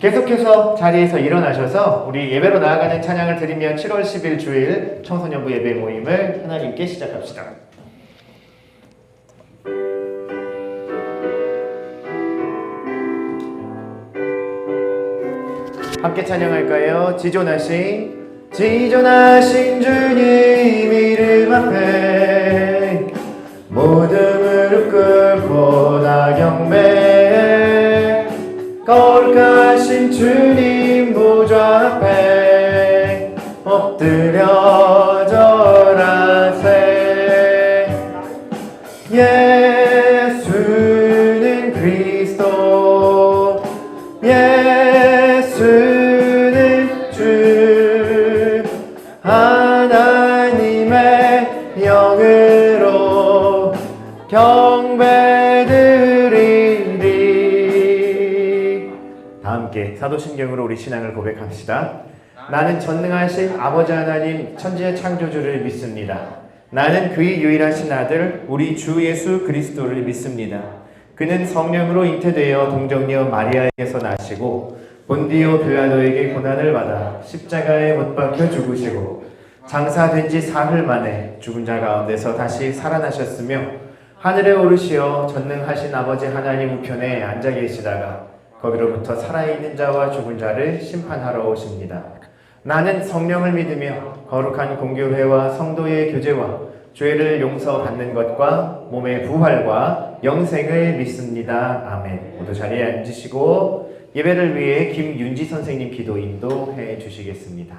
계속해서 자리에서 일어나셔서 우리 예배로 나아가는 찬양을 드리며 7월 10일 주일 청소년부 예배 모임을 하나님께 시작합시다. 함께 찬양할까요? 지존하신 주님 이름 앞에 모든 무릎 꿇고 나 경배해. 거룩하신 주님 보좌 앞에 엎드려 절하세. 예수는 그리스도, 예수는 주, 하나님의 영으로 경배드리리. 다 함께 사도신경으로 우리 신앙을 고백합시다. 나는 전능하신 아버지 하나님 천지의 창조주를 믿습니다. 나는 그의 유일하신 아들 우리 주 예수 그리스도를 믿습니다. 그는 성령으로 잉태되어 동정녀 마리아에게서 나시고 본디오 빌라도에게 고난을 받아 십자가에 못 박혀 죽으시고 장사된 지 사흘 만에 죽은 자 가운데서 다시 살아나셨으며 하늘에 오르시어 전능하신 아버지 하나님 우편에 앉아 계시다가 거기로부터 살아있는 자와 죽은 자를 심판하러 오십니다. 나는 성령을 믿으며 거룩한 공교회와 성도의 교제와 죄를 용서받는 것과 몸의 부활과 영생을 믿습니다. 아멘. 모두 자리에 앉으시고 예배를 위해 김윤지 선생님 기도 인도해 주시겠습니다.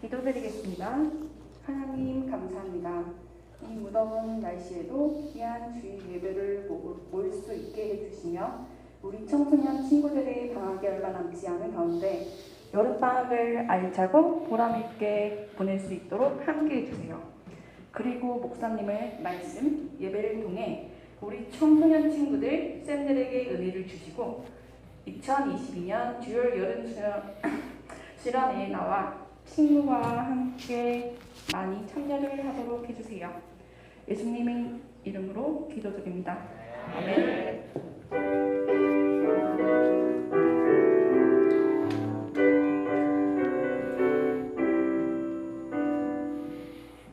기도드리겠습니다. 하나님 감사합니다. 이 무더운 날씨에도 귀한 주일 예배를 모일 수 있게 해주시며 우리 청소년 친구들의 방학이 얼마 남지 않은 가운데 여름방학을 알차고 보람있게 보낼 수 있도록 함께 해주세요. 그리고 목사님의 말씀, 예배를 통해 우리 청소년 친구들, 쌤들에게 은혜를 주시고 2022년 주일 여름 실험에 나와 친구와 함께 많이 참여를 하도록 해주세요. 예수님의 이름으로 기도드립니다. 아멘.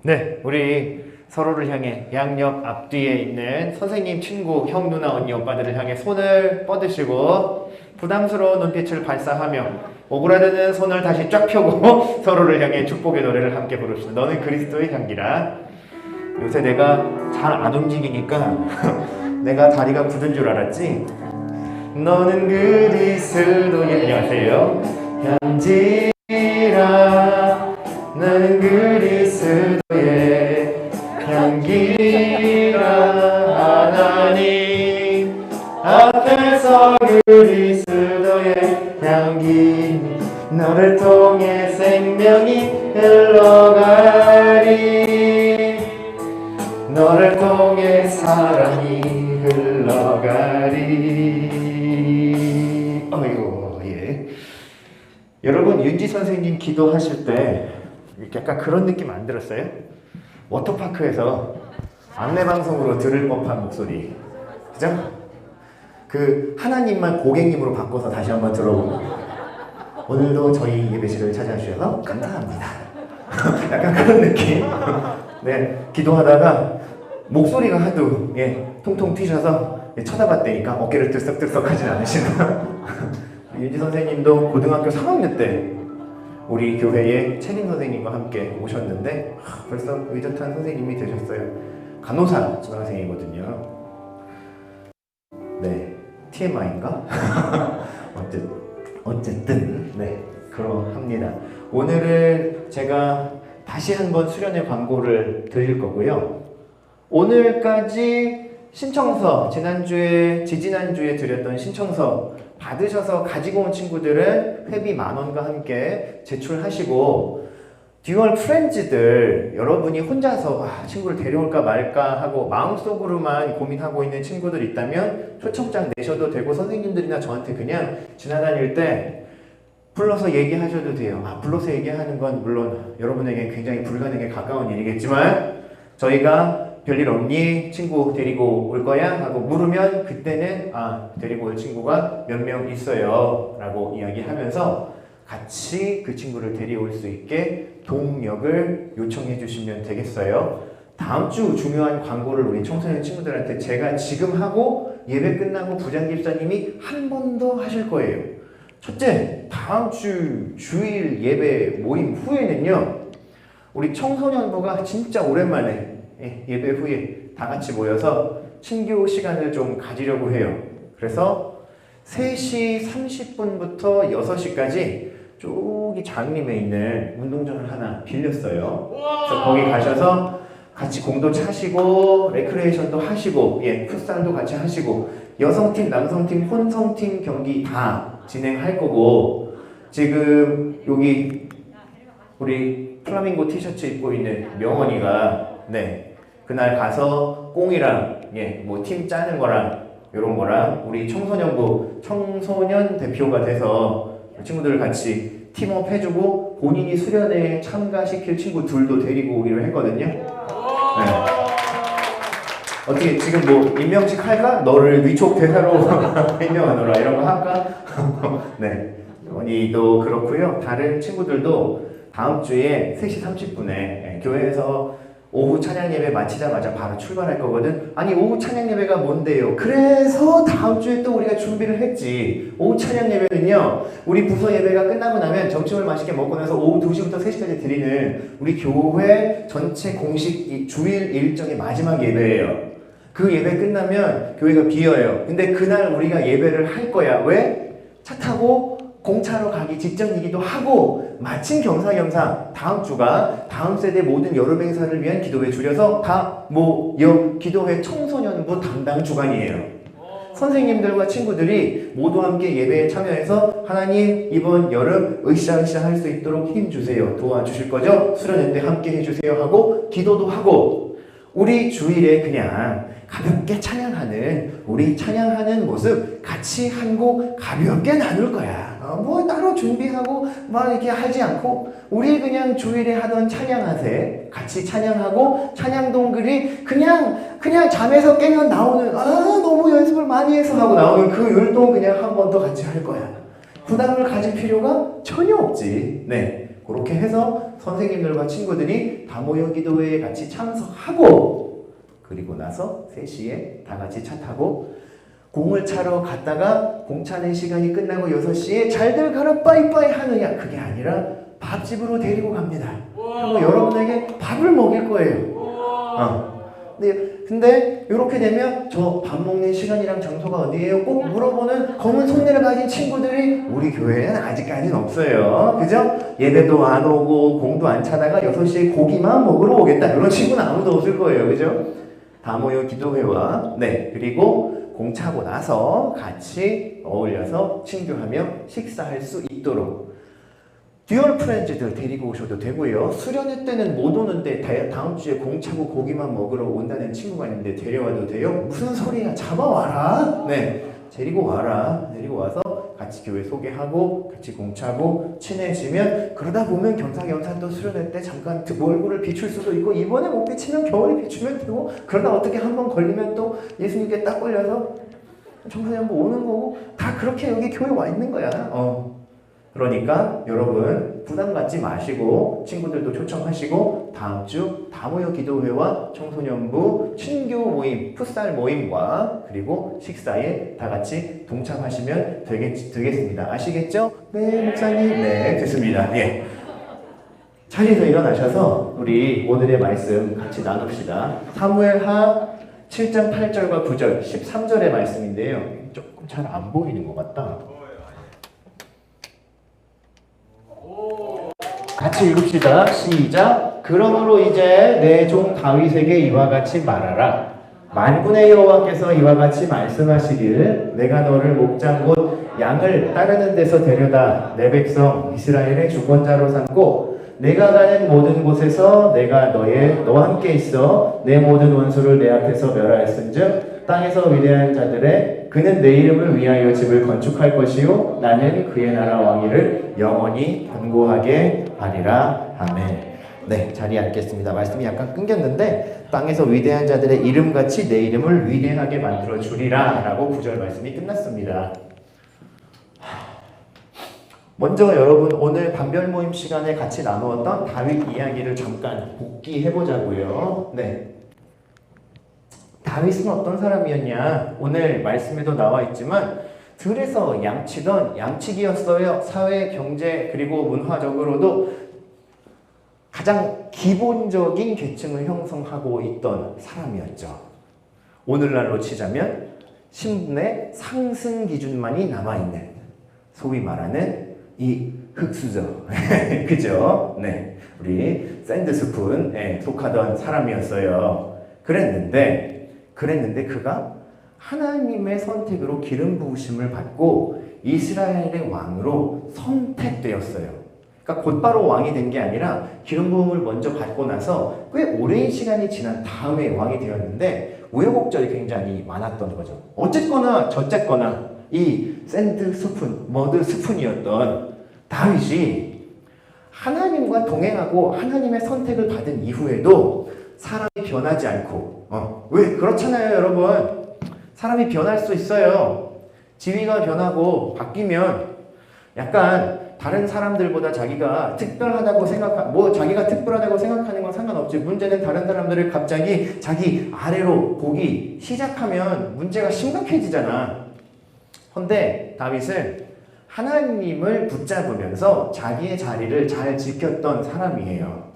네, 우리 서로를 향해 양옆 앞뒤에 있는 선생님, 친구, 형, 누나, 언니, 오빠들을 향해 손을 뻗으시고 부담스러운 눈빛을 발사하며 오그라드는 손을 다시 쫙 펴고 서로를 향해 축복의 노래를 함께 부릅시다. 너는 그리스도의 향기라. 요새 내가 잘 안 움직이니까 내가 다리가 굳은 줄 알았지? 너는 그리스도의 안녕하세요. 향기라. 너는 그리스도의 향기라. 하나님 앞에서 그리스도의 향기 너를 통해 생명이 흘러가리. 너를 통해 사랑이 흘러가리. 어이구, 예. 여러분, 윤지 선생님 기도하실 때 약간 그런 느낌 안 들었어요? 워터파크에서 안내방송으로 들을 법한 목소리. 그죠? 그 하나님만 고객님으로 바꿔서 다시 한번 들어보면 오늘도 저희 예배실을 찾아주셔서 감사합니다. 약간 그런 느낌. 네, 기도하다가 목소리가 하도 통통 튀셔서 쳐다봤다니까 어깨를 들썩들썩 하진 않으시나. 윤지 선생님도 고등학교 3학년 때 우리 교회에 채림 선생님과 함께 오셨는데 벌써 의젓한 선생님이 되셨어요. 간호사 지망생이거든요. 네, TMI인가? 어쨌든 네, 그러합니다. 오늘은 제가 다시 한번 수련회 광고를 드릴 거고요. 오늘까지 신청서, 지지난주에 드렸던 신청서 받으셔서 가지고 온 친구들은 회비 10,000원과 함께 제출하시고, 듀얼 프렌즈들, 여러분이 혼자서 친구를 데려올까 말까 하고 마음속으로만 고민하고 있는 친구들 있다면 초청장 내셔도 되고, 선생님들이나 저한테 그냥 지나다닐 때 불러서 얘기하셔도 돼요. 불러서 얘기하는 건 물론 여러분에게 굉장히 불가능에 가까운 일이겠지만 저희가 별일 없니? 친구 데리고 올 거야? 하고 물으면 그때는 데리고 올 친구가 몇 명 있어요 라고 이야기하면서 같이 그 친구를 데려올 수 있게 동력을 요청해 주시면 되겠어요. 다음 주 중요한 광고를 우리 청소년 친구들한테 제가 지금 하고 예배 끝나고 부장집사님이 한 번 더 하실 거예요. 첫째, 다음 주 주일 예배 모임 후에는요, 우리 청소년부가 진짜 오랜만에 예배 후에 다 같이 모여서 친교 시간을 좀 가지려고 해요. 그래서 3시 30분부터 6시까지 저기 장림에 있는 운동장을 하나 빌렸어요. 그래서 거기 가셔서 같이 공도 차시고 레크레이션도 하시고 풋살도 같이 하시고 여성팀, 남성팀, 혼성팀 경기 다 진행할 거고 지금 여기 우리 플라밍고 티셔츠 입고 있는 명원이가 그날 가서 꽁이랑 뭐 팀 짜는 거랑 이런 거랑 우리 청소년부 청소년 대표가 돼서 친구들 같이 팀업 해주고 본인이 수련회에 참가시킬 친구 둘도 데리고 오기로 했거든요. 어떻게 지금 뭐 임명식 할까? 너를 위촉 대사로 임명하노라 이런 거 할까? 언니도 그렇고요. 다른 친구들도 다음 주에 3시 30분에 교회에서 오후 찬양 예배 마치자마자 바로 출발할 거거든. 아니 오후 찬양 예배가 뭔데요? 그래서 다음 주에 또 우리가 준비를 했지. 오후 찬양 예배는요, 우리 부서 예배가 끝나고 나면 점심을 맛있게 먹고 나서 오후 2시부터 3시까지 드리는 우리 교회 전체 공식 주일 일정의 마지막 예배예요. 그 예배 끝나면 교회가 비어요. 근데 그날 우리가 예배를 할 거야. 왜? 차 타고 공차로 가기 직전이기도 하고 마침 겸사겸사 다음 주가 다음 세대 모든 여름 행사를 위한 기도회 줄여서 기도회 청소년부 담당 주간이에요. 선생님들과 친구들이 모두 함께 예배에 참여해서 하나님 이번 여름 으쌰으쌰 할 수 있도록 힘주세요. 도와주실 거죠? 수련회 때 함께 해주세요 하고 기도도 하고 우리 주일에 그냥 가볍게 찬양하는 우리 찬양하는 모습 같이 한 곡 가볍게 나눌 거야. 뭐 따로 준비하고 막 이렇게 하지 않고 우리 그냥 주일에 하던 찬양하세 같이 찬양하고 찬양 동글이 그냥 잠에서 깨면 나오는 너무 연습을 많이 해서 하고 나오는 그 율동 그냥 한 번 더 같이 할 거야. 부담을 가질 필요가 전혀 없지. 그렇게 해서 선생님들과 친구들이 다 모여 기도회에 같이 참석하고 그리고 나서 3시에 다 같이 차 타고 공을 차러 갔다가 공 차는 시간이 끝나고 6시에 잘들 가라 빠이빠이 하느냐, 그게 아니라 밥집으로 데리고 갑니다. 그리고 여러분에게 밥을 먹일 거예요. 근데 이렇게 되면 저 밥 먹는 시간이랑 장소가 어디예요? 꼭 물어보는 검은 손내를 가진 친구들이 우리 교회에는 아직까지는 없어요. 그죠? 예배도 안 오고 공도 안 차다가 6시에 고기만 먹으러 오겠다, 이런 친구는 아무도 없을 거예요. 그죠? 다 모여 기도회와 그리고 공 차고 나서 같이 어울려서 친교하며 식사할 수 있도록 듀얼 프렌즈들 데리고 오셔도 되고요. 수련회 때는 못 오는데 다음 주에 공 차고 고기만 먹으러 온다는 친구가 있는데 데려와도 돼요? 무슨 소리야, 잡아와라. 데리고 와라. 데리고 와서 같이 교회 소개하고 같이 공 차고 친해지면 그러다 보면 겸사겸사 또 수련회 때 잠깐 얼굴을 비출 수도 있고 이번에 못 비치면 겨울에 비추면 되고 그러다 어떻게 한번 걸리면 또 예수님께 딱 걸려서 청소년부 오는 거고 다 그렇게 여기 교회 와 있는 거야. 그러니까 여러분 부담 갖지 마시고 친구들도 초청하시고 다음 주 다 모여 기도회와 청소년부 친교 모임, 풋살 모임과 그리고 식사에 다 같이 동참하시면 되겠습니다. 아시겠죠? 네, 목사님. 네, 됐습니다. 자리에서 일어나셔서 우리 오늘의 말씀 같이 나눕시다. 사무엘하 7장 8절과 9절, 13절의 말씀인데요. 조금 잘 안 보이는 것 같다. 같이 읽읍시다. 시작. 그러므로 이제 내 종 다윗에게 이와 같이 말하라. 만군의 여호와께서 이와 같이 말씀하시기를 내가 너를 목장 곧 양을 따르는 데서 데려다 내 백성 이스라엘의 주권자로 삼고 내가 가는 모든 곳에서 내가 너와 함께 있어 내 모든 원수를 내 앞에서 멸하였은즉 땅에서 위대한 자들의 그는 내 이름을 위하여 집을 건축할 것이요 나는 그의 나라 왕위를 영원히 견고하게 하리라. 아멘. 네, 자리에 앉겠습니다. 말씀이 약간 끊겼는데 땅에서 위대한 자들의 이름같이 내 이름을 위대하게 만들어 주리라 라고 9절 말씀이 끝났습니다. 먼저 여러분 오늘 반별 모임 시간에 같이 나누었던 다윗 이야기를 잠깐 복기해 보자고요. 네. 다윗은 어떤 사람이었냐? 오늘 말씀에도 나와 있지만 들에서 양치던 양치기였어요. 사회, 경제 그리고 문화적으로도 가장 기본적인 계층을 형성하고 있던 사람이었죠. 오늘날로 치자면 신분의 상승 기준만이 남아있는 소위 말하는 이 흙수저 그죠? 네, 우리 샌드스푼에 속하던 사람이었어요. 그랬는데 그가 하나님의 선택으로 기름 부으심을 받고 이스라엘의 왕으로 선택되었어요. 그러니까 곧바로 왕이 된 게 아니라 기름 부음을 먼저 받고 나서 꽤 오랜 시간이 지난 다음에 왕이 되었는데 우여곡절이 굉장히 많았던 거죠. 어쨌거나 저쨌거나 이 샌드 스푼, 머드 스푼이었던 다윗이 하나님과 동행하고 하나님의 선택을 받은 이후에도 사람이 변하지 않고 왜? 그렇잖아요 여러분. 사람이 변할 수 있어요. 지위가 변하고 바뀌면 약간 다른 사람들보다 자기가 특별하다고 자기가 특별하다고 생각하는 건 상관없지. 문제는 다른 사람들을 갑자기 자기 아래로 보기 시작하면 문제가 심각해지잖아. 근데 다윗은 하나님을 붙잡으면서 자기의 자리를 잘 지켰던 사람이에요.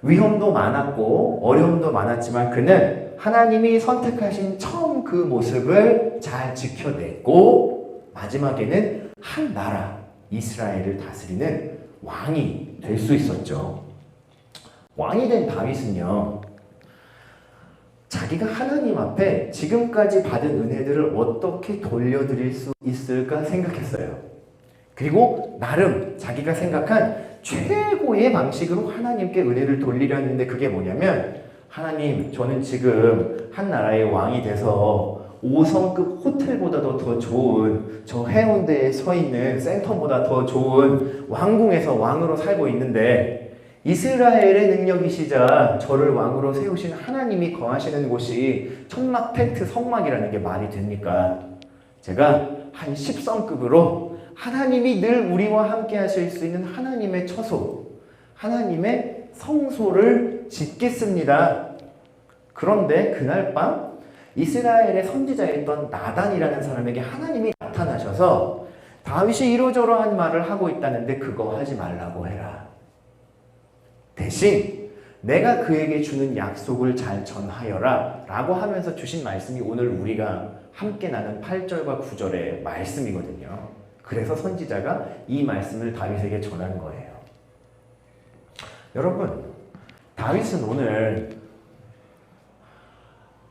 위험도 많았고 어려움도 많았지만 그는 하나님이 선택하신 처음 그 모습을 잘 지켜냈고 마지막에는 한 나라 이스라엘을 다스리는 왕이 될 수 있었죠. 왕이 된 다윗은요, 자기가 하나님 앞에 지금까지 받은 은혜들을 어떻게 돌려드릴 수 있을까 생각했어요. 그리고 나름 자기가 생각한 최고의 방식으로 하나님께 은혜를 돌리려 했는데 그게 뭐냐면, 하나님, 저는 지금 한 나라의 왕이 돼서 5성급 호텔보다도 더 좋은 저 해운대에 서 있는 센텀보다 더 좋은 왕궁에서 왕으로 살고 있는데 이스라엘의 능력이시자 저를 왕으로 세우신 하나님이 거하시는 곳이 천막 텐트 성막이라는 게 말이 됩니까? 제가 한 10성급으로 하나님이 늘 우리와 함께 하실 수 있는 하나님의 처소, 하나님의 성소를 짓겠습니다. 그런데 그날 밤 이스라엘의 선지자였던 나단이라는 사람에게 하나님이 나타나셔서 다윗이 이러저러한 말을 하고 있다는데 그거 하지 말라고 해라. 대신 내가 그에게 주는 약속을 잘 전하여라 라고 하면서 주신 말씀이 오늘 우리가 함께 나눈 8절과 9절의 말씀이거든요. 그래서 선지자가 이 말씀을 다윗에게 전한 거예요. 여러분, 다윗은 오늘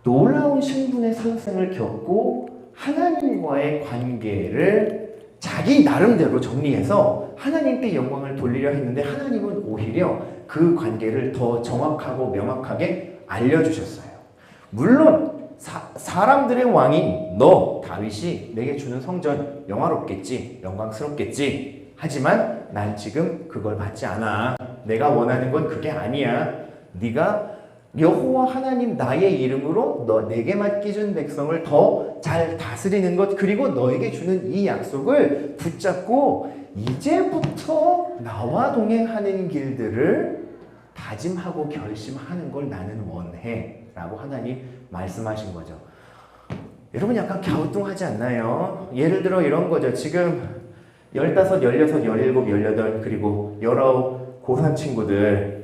놀라운 신분의 상승을 겪고 하나님과의 관계를 자기 나름대로 정리해서 하나님께 영광을 돌리려 했는데 하나님은 오히려 그 관계를 더 정확하고 명확하게 알려주셨어요. 물론 사람들의 왕인 너 다윗이 내게 주는 성전 영화롭겠지, 영광스럽겠지. 하지만 난 지금 그걸 받지 않아. 내가 원하는 건 그게 아니야. 네가 여호와 하나님 나의 이름으로 내게 맡기준 백성을 더 잘 다스리는 것, 그리고 너에게 주는 이 약속을 붙잡고 이제부터 나와 동행하는 길들을 다짐하고 결심하는 걸 나는 원해 라고 하나님 말씀하신 거죠. 여러분 약간 갸우뚱하지 않나요? 예를 들어 이런 거죠. 지금 15, 16, 17, 18 그리고 19 고3 친구들,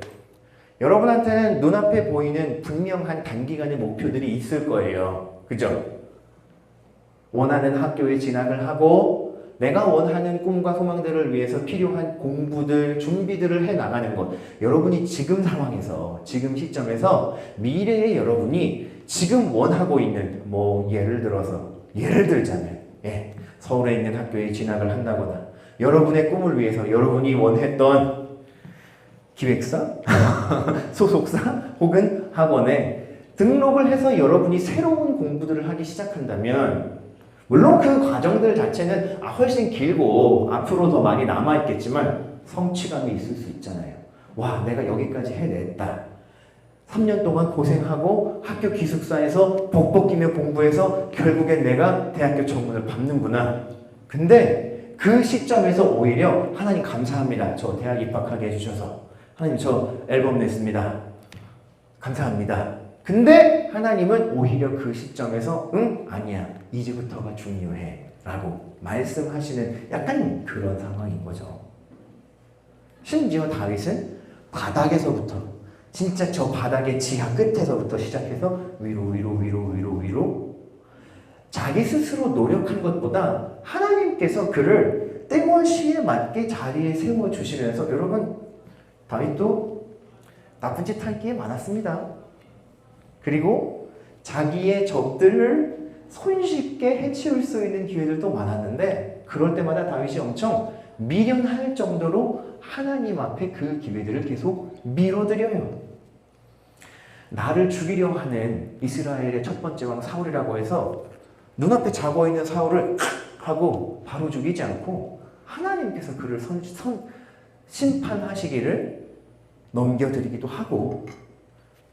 여러분한테는 눈앞에 보이는 분명한 단기간의 목표들이 있을 거예요. 그죠? 원하는 학교에 진학을 하고 내가 원하는 꿈과 소망들을 위해서 필요한 공부들, 준비들을 해나가는 것. 여러분이 지금 상황에서, 지금 시점에서 미래의 여러분이 지금 원하고 있는, 예를 들자면, 서울에 있는 학교에 진학을 한다거나 여러분의 꿈을 위해서 여러분이 원했던 기획사, 소속사 혹은 학원에 등록을 해서 여러분이 새로운 공부들을 하기 시작한다면 물론 그 과정들 자체는 훨씬 길고 앞으로 더 많이 남아있겠지만 성취감이 있을 수 있잖아요. 와, 내가 여기까지 해냈다. 3년 동안 고생하고 학교 기숙사에서 복 끼며 공부해서 결국엔 내가 대학교 정문을 밟는구나. 근데 그 시점에서 오히려 하나님 감사합니다. 저 대학 입학하게 해주셔서. 하나님 저 앨범 냈습니다. 감사합니다. 근데 하나님은 오히려 그 시점에서 아니야. 이제부터가 중요해. 라고 말씀하시는 약간 그런 상황인 거죠. 심지어 다윗은 바닥에서부터 진짜 저 바닥의 지하 끝에서부터 시작해서 위로 자기 스스로 노력한 것보다 하나님께서 그를 땡원시에 맞게 자리에 세워주시면서 여러분 다윗도 나쁜 짓 할 게 많았습니다. 그리고 자기의 적들을 손쉽게 해치울 수 있는 기회들도 많았는데 그럴 때마다 다윗이 엄청 미련할 정도로 하나님 앞에 그 기회들을 계속 미뤄드려요. 나를 죽이려 하는 이스라엘의 첫 번째 왕 사울이라고 해서 눈앞에 자고 있는 사울을 하고 바로 죽이지 않고 하나님께서 그를 심판하시기를 넘겨드리기도 하고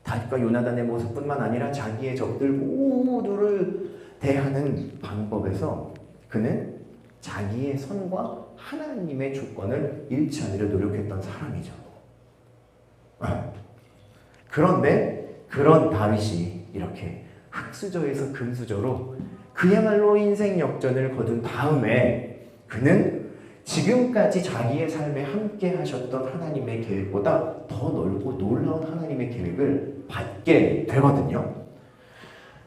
다윗과 요나단의 모습뿐만 아니라 자기의 적들 모두를 대하는 방법에서 그는 자기의 선과 하나님의 주권을 잃지 않으려 노력했던 사람이죠. 그런데 그런 다윗이 이렇게 흙수저에서 금수저로 그야말로 인생 역전을 거둔 다음에 그는 지금까지 자기의 삶에 함께 하셨던 하나님의 계획보다 더 넓고 놀라운 하나님의 계획을 받게 되거든요.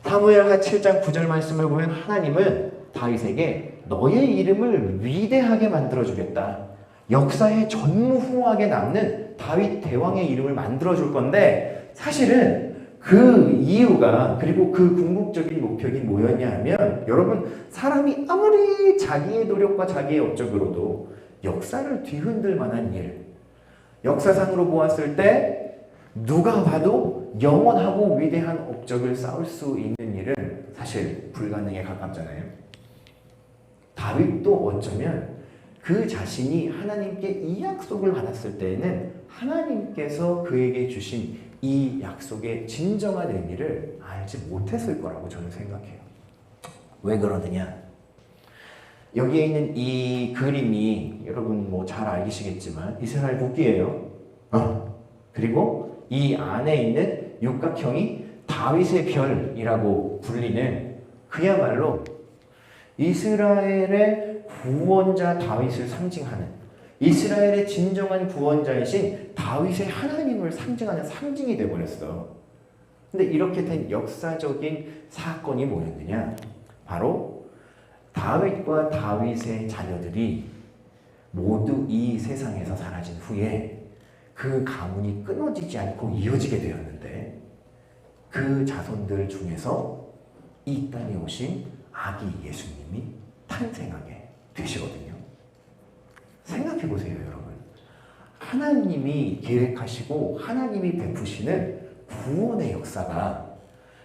사무엘하 7장 9절 말씀을 보면 하나님은 다윗에게 너의 이름을 위대하게 만들어주겠다. 역사에 전무후무하게 남는 다윗 대왕의 이름을 만들어줄 건데 사실은 그 이유가 그리고 그 궁극적인 목표가 뭐였냐 하면 여러분 사람이 아무리 자기의 노력과 자기의 업적으로도 역사를 뒤흔들 만한 일 역사상으로 보았을 때 누가 봐도 영원하고 위대한 업적을 쌓을 수 있는 일은 사실 불가능에 가깝잖아요. 다윗도 어쩌면 그 자신이 하나님께 이 약속을 받았을 때에는 하나님께서 그에게 주신 이 약속의 진정한 의미를 알지 못했을 거라고 저는 생각해요. 왜 그러느냐? 여기에 있는 이 그림이 여러분 뭐 잘 알시겠지만 이스라엘 국기예요. 그리고 이 안에 있는 육각형이 다윗의 별이라고 불리는 그야말로 이스라엘의 구원자 다윗을 상징하는 이스라엘의 진정한 구원자이신 다윗의 하나님을 상징하는 상징이 되어버렸어. 근데 이렇게 된 역사적인 사건이 뭐였느냐? 바로 다윗과 다윗의 자녀들이 모두 이 세상에서 사라진 후에 그 가문이 끊어지지 않고 이어지게 되었는데 그 자손들 중에서 이 땅에 오신 아기 예수님이 탄생하게 되시거든요. 생각해 보세요, 여러분. 하나님이 계획하시고 하나님이 베푸시는 구원의 역사가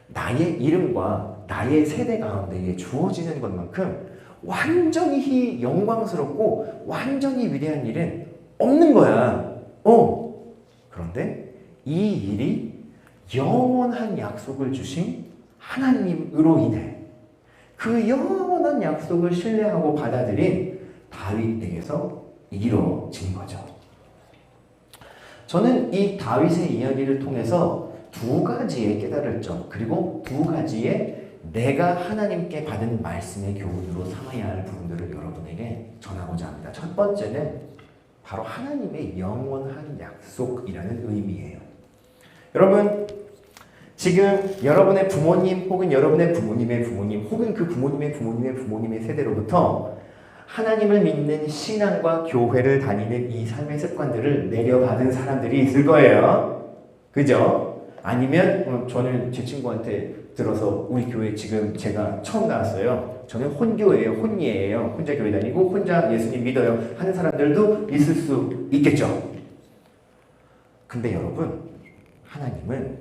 나의 이름과 나의 세대 가운데에 주어지는 것만큼 완전히 영광스럽고 완전히 위대한 일은 없는 거야. 그런데 이 일이 영원한 약속을 주신 하나님으로 인해 그 영원한 약속을 신뢰하고 받아들인 다윗에게서 이루어진 거죠. 저는 이 다윗의 이야기를 통해서 두 가지의 깨달을 점 그리고 두 가지의 내가 하나님께 받은 말씀의 교훈으로 삼아야 할 부분들을 여러분에게 전하고자 합니다. 첫 번째는 바로 하나님의 영원한 약속이라는 의미예요. 여러분 지금 여러분의 부모님 혹은 여러분의 부모님의 부모님 혹은 그 부모님의 부모님의 부모님의 세대로부터 하나님을 믿는 신앙과 교회를 다니는 이 삶의 습관들을 내려받은 사람들이 있을 거예요. 그죠? 아니면 저는 제 친구한테 들어서 우리 교회 지금 제가 처음 나왔어요. 저는 혼교예요. 혼예예요. 혼자 교회 다니고 혼자 예수님 믿어요. 하는 사람들도 있을 수 있겠죠. 근데 여러분 하나님은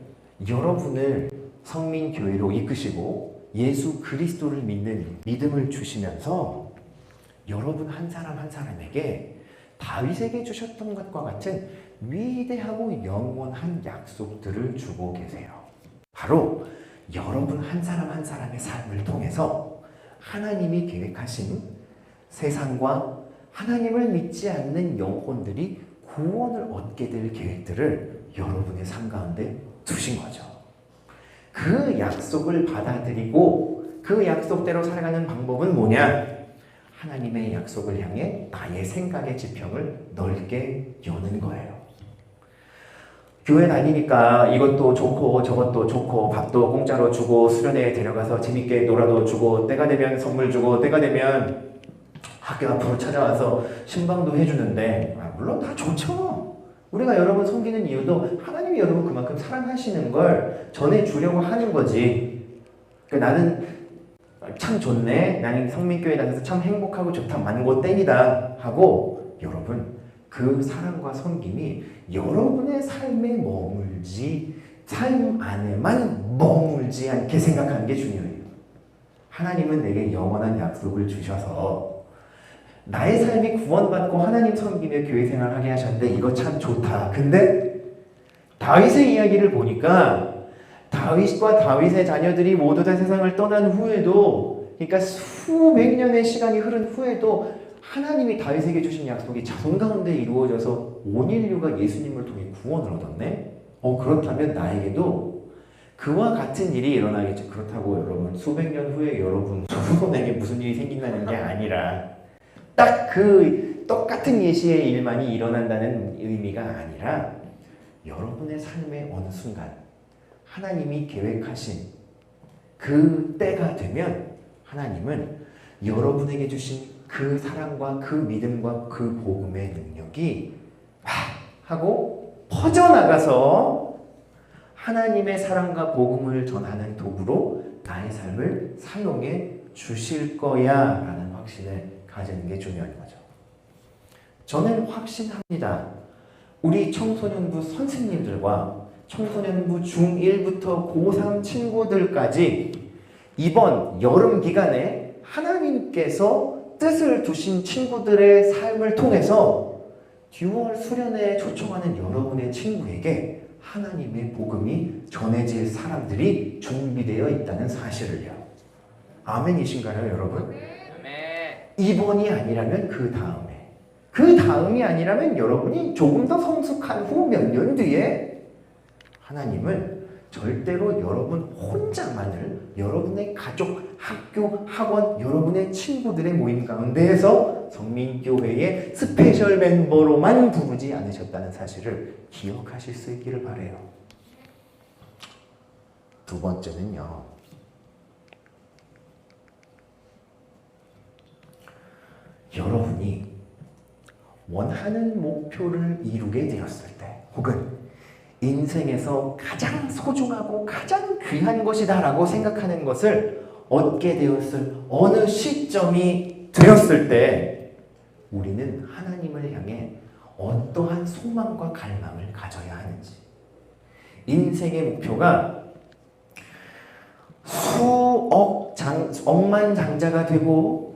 여러분을 성민교회로 이끄시고 예수 그리스도를 믿는 믿음을 주시면서 여러분 한 사람 한 사람에게 다윗에게 주셨던 것과 같은 위대하고 영원한 약속들을 주고 계세요. 바로 여러분 한 사람 한 사람의 삶을 통해서 하나님이 계획하신 세상과 하나님을 믿지 않는 영혼들이 구원을 얻게 될 계획들을 여러분의 삶 가운데 두신 거죠. 그 약속을 받아들이고 그 약속대로 살아가는 방법은 뭐냐? 하나님의 약속을 향해 나의 생각의 지평을 넓게 여는 거예요. 교회 다니니까 이것도 좋고 저것도 좋고 밥도 공짜로 주고 수련회에 데려가서 재밌게 놀아도 주고 때가 되면 선물 주고 때가 되면 학교 앞으로 찾아와서 신방도 해주는데 물론 다 좋죠. 우리가 여러분 섬기는 이유도 하나님이 여러분 그만큼 사랑하시는 걸 전해주려고 하는 거지. 그러니까 나는 참 좋네, 나는 성민교회 다녀서 참 행복하고 좋다, 만고 땡이다 하고 여러분 그 사랑과 섬김이 여러분의 삶에 머물지 삶 안에만 머물지 않게 생각하는 게 중요해요. 하나님은 내게 영원한 약속을 주셔서 나의 삶이 구원받고 하나님 섬기며 교회 생활하게 하셨는데 이거 참 좋다. 근데 다윗의 이야기를 보니까 다윗과 다윗의 자녀들이 모두 다 세상을 떠난 후에도, 그러니까 수백 년의 시간이 흐른 후에도 하나님이 다윗에게 주신 약속이 자손 가운데 이루어져서 온 인류가 예수님을 통해 구원을 얻었네? 그렇다면 나에게도 그와 같은 일이 일어나겠죠. 그렇다고 여러분 수백 년 후에 여러분 후손에게 무슨 일이 생긴다는 게 아니라 딱 그 똑같은 예시의 일만이 일어난다는 의미가 아니라 여러분의 삶의 어느 순간 하나님이 계획하신 그 때가 되면 하나님은 여러분에게 주신 그 사랑과 그 믿음과 그 복음의 능력이 하고 퍼져나가서 하나님의 사랑과 복음을 전하는 도구로 나의 삶을 사용해 주실 거야 라는 확신을 가지는 게 중요한 거죠. 저는 확신합니다. 우리 청소년부 선생님들과 청소년부 중1부터 고3 친구들까지 이번 여름 기간에 하나님께서 뜻을 두신 친구들의 삶을 통해서 듀얼 수련회에 초청하는 여러분의 친구에게 하나님의 복음이 전해질 사람들이 준비되어 있다는 사실을요. 아멘이신가요, 여러분? 이번이 아니라면 그 다음이 아니라면 여러분이 조금 더 성숙한 후 몇 년 뒤에 하나님은 절대로 여러분 혼자만을 여러분의 가족, 학교, 학원, 여러분의 친구들의 모임 가운데에서 성민교회의 스페셜 멤버로만 부르지 않으셨다는 사실을 기억하실 수 있기를 바라요. 두 번째는요. 여러분이 원하는 목표를 이루게 되었을 때 혹은 인생에서 가장 소중하고 가장 귀한 것이다라고 생각하는 것을 얻게 되었을 어느 시점이 되었을 때 우리는 하나님을 향해 어떠한 소망과 갈망을 가져야 하는지, 인생의 목표가 억만장자가 되고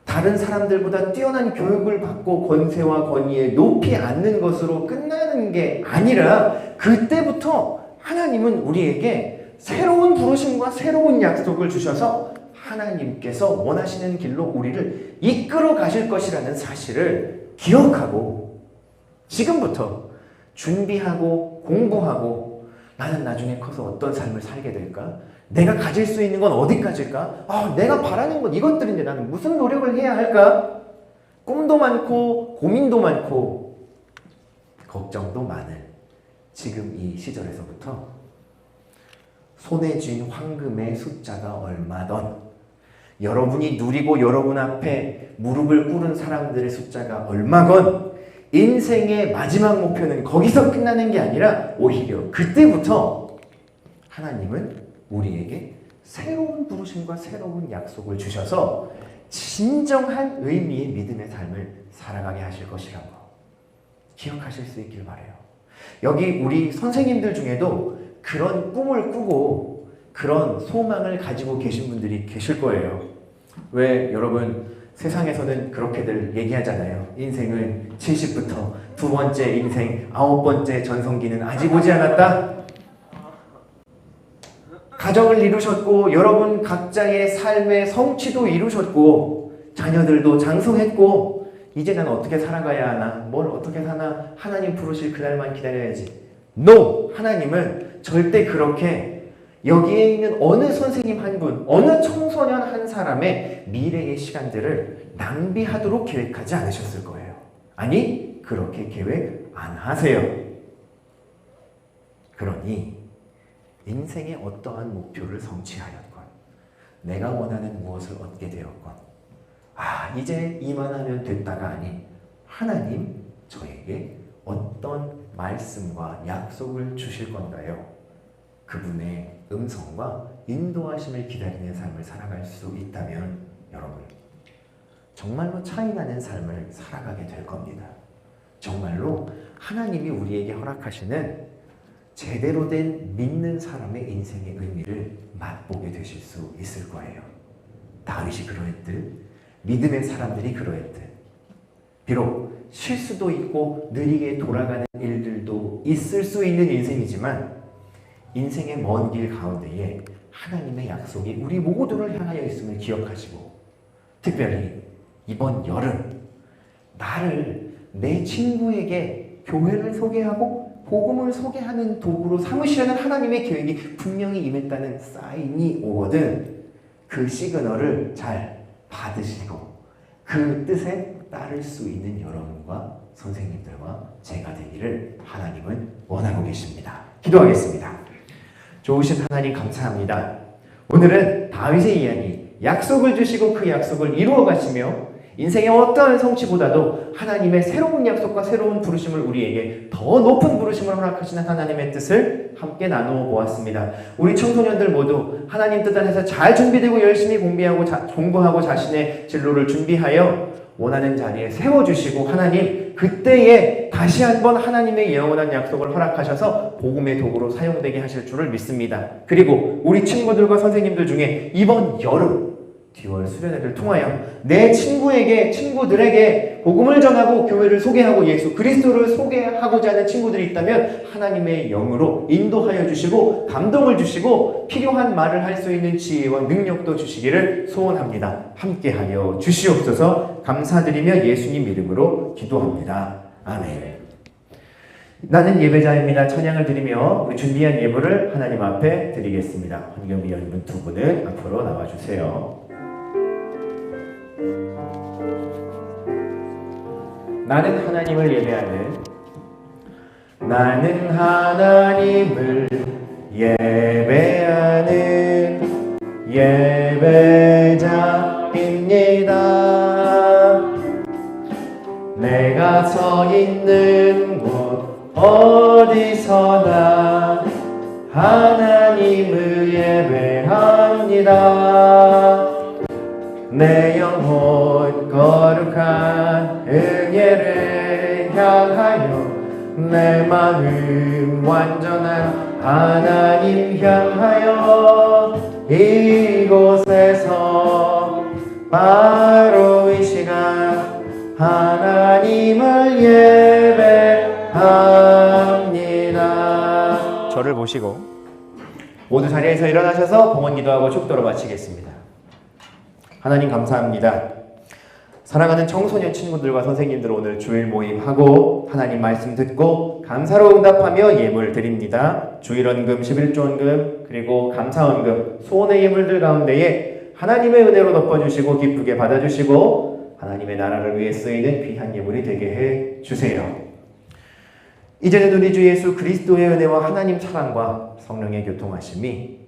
다른 사람들보다 뛰어난 교육을 받고 권세와 권위에 높이 앉는 것으로 끝나는 게 아니라 그때부터 하나님은 우리에게 새로운 부르심과 새로운 약속을 주셔서 하나님께서 원하시는 길로 우리를 이끌어 가실 것이라는 사실을 기억하고 지금부터 준비하고 공부하고 나는 나중에 커서 어떤 삶을 살게 될까? 내가 가질 수 있는 건 어디까지일까? 내가 바라는 건 이것들인데 나는 무슨 노력을 해야 할까? 꿈도 많고 고민도 많고 걱정도 많은 지금 이 시절에서부터 손에 쥔 황금의 숫자가 얼마던 여러분이 누리고 여러분 앞에 무릎을 꿇은 사람들의 숫자가 얼마건 인생의 마지막 목표는 거기서 끝나는 게 아니라 오히려 그때부터 하나님은 우리에게 새로운 부르심과 새로운 약속을 주셔서 진정한 의미의 믿음의 삶을 살아가게 하실 것이라고 기억하실 수 있길 바라요. 여기 우리 선생님들 중에도 그런 꿈을 꾸고 그런 소망을 가지고 계신 분들이 계실 거예요. 왜 여러분 세상에서는 그렇게들 얘기하잖아요. 인생은 70부터 두 번째 인생 9번째 전성기는 아직 오지 않았다. 가정을 이루셨고 여러분 각자의 삶의 성취도 이루셨고 자녀들도 장성했고 이제 난 어떻게 살아가야 하나? 뭘 어떻게 사나? 하나님 부르실 그날만 기다려야지. No! 하나님은 절대 그렇게 여기에 있는 어느 선생님 한 분, 어느 청소년 한 사람의 미래의 시간들을 낭비하도록 계획하지 않으셨을 거예요. 아니, 그렇게 계획 안 하세요. 그러니 인생의 어떠한 목표를 성취하였건 내가 원하는 무엇을 얻게 되었건 이제 이만하면 됐다가 아닌 하나님 저에게 어떤 말씀과 약속을 주실 건가요? 그분의 음성과 인도하심을 기다리는 삶을 살아갈 수 있다면 여러분 정말로 차이나는 삶을 살아가게 될 겁니다. 정말로 하나님이 우리에게 허락하시는 제대로 된 믿는 사람의 인생의 의미를 맛보게 되실 수 있을 거예요. 다윗이 그러했듯 믿음의 사람들이 그러했듯 비록 실수도 있고 느리게 돌아가는 일들도 있을 수 있는 인생이지만 인생의 먼 길 가운데에 하나님의 약속이 우리 모두를 향하여 있음을 기억하시고 특별히 이번 여름 나를 내 친구에게 교회를 소개하고 복음을 소개하는 도구로 삼으시려는 하나님의 계획이 분명히 임했다는 사인이 오거든 그 시그널을 잘 받으시고 그 뜻에 따를 수 있는 여러분과 선생님들과 제가 되기를 하나님은 원하고 계십니다. 기도하겠습니다. 좋으신 하나님 감사합니다. 오늘은 다윗의 이야기, 약속을 주시고 그 약속을 이루어 가시며 인생의 어떠한 성취보다도 하나님의 새로운 약속과 새로운 부르심을 우리에게 더 높은 부르심을 허락하시는 하나님의 뜻을 함께 나누어 보았습니다. 우리 청소년들 모두 하나님 뜻 안에서 잘 준비되고 열심히 공부하고 자신의 진로를 준비하여 원하는 자리에 세워주시고 하나님 그때에 다시 한번 하나님의 영원한 약속을 허락하셔서 복음의 도구로 사용되게 하실 줄을 믿습니다. 그리고 우리 친구들과 선생님들 중에 이번 여름 디월 수련회를 통하여 내 친구들에게 복음을 전하고 교회를 소개하고 예수 그리스도를 소개하고자 하는 친구들이 있다면 하나님의 영으로 인도하여 주시고 감동을 주시고 필요한 말을 할 수 있는 지혜와 능력도 주시기를 소원합니다. 함께하여 주시옵소서. 감사드리며 예수님 이름으로 기도합니다. 아멘. 나는 예배자입니다. 찬양을 드리며 우리 준비한 예물을 하나님 앞에 드리겠습니다. 헌금위원분 두 분은 앞으로 나와주세요. 나는 하나님을 예배하는 나는 하나님을 예배하는 예배자입니다. 내가 서 있는 곳 어디서나 하나님을 예배합니다. 내 영혼 거룩한 은혜를 향하여 내 마음 완전한 하나님 향하여 이곳에서 바로 이 시간 하나님을 예배합니다. 저를 보시고 모두 자리에서 일어나셔서 봉헌 기도하고 축도로 마치겠습니다. 하나님 감사합니다. 사랑하는 청소년 친구들과 선생님들 오늘 주일 모임하고 하나님 말씀 듣고 감사로 응답하며 예물 드립니다. 주일헌금 11조헌금 그리고 감사헌금 소원의 예물들 가운데에 하나님의 은혜로 덮어주시고 기쁘게 받아주시고 하나님의 나라를 위해 쓰이는 귀한 예물이 되게 해주세요. 이제는 우리 주 예수 그리스도의 은혜와 하나님 사랑과 성령의 교통하심이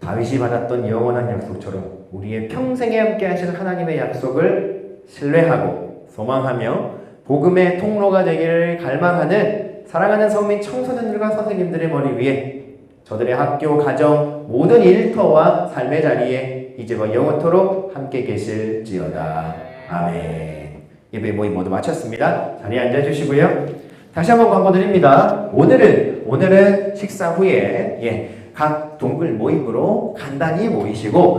다윗이 받았던 영원한 약속처럼 우리의 평생에 함께 하실 하나님의 약속을 신뢰하고 소망하며 복음의 통로가 되기를 갈망하는 사랑하는 성민 청소년들과 선생님들의 머리 위에 저들의 학교, 가정, 모든 일터와 삶의 자리에 이제와 영원토록 함께 계실지어다. 아멘. 예배 모임 모두 마쳤습니다. 자리에 앉아주시고요. 다시 한번 광고 드립니다. 오늘은 식사 후에 각 동글 모임으로 간단히 모이시고